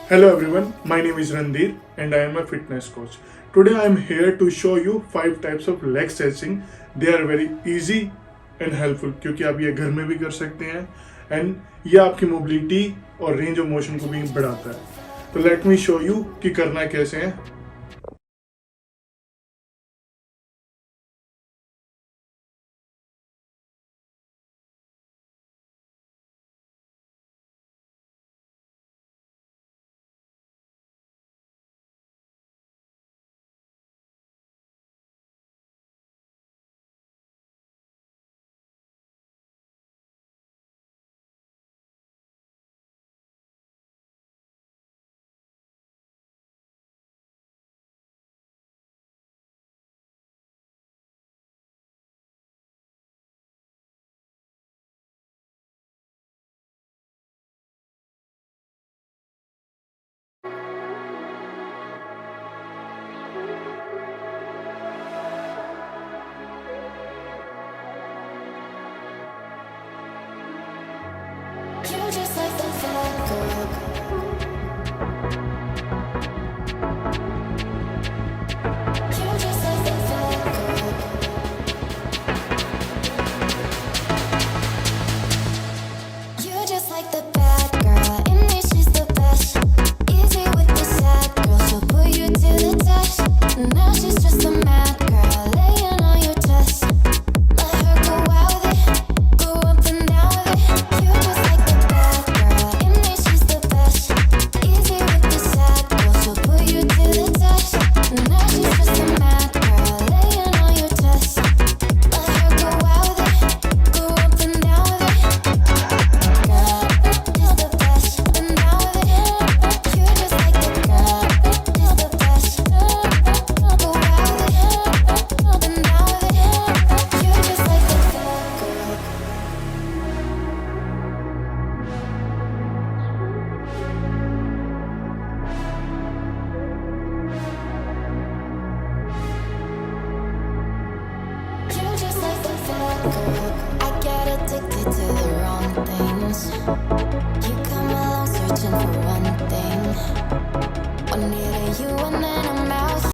Hello everyone, my name is Randir and I am a fitness coach. Today I am here to show you 5 types of leg stretching. They are very easy and helpful क्योंकि आप ये घर में भी कर सकते हैं and ये आपकी मोबिलिटी और रेंज ऑफ मोशन को भी बढ़ाता है. तो लेट मी शो यू कि करना कैसे है.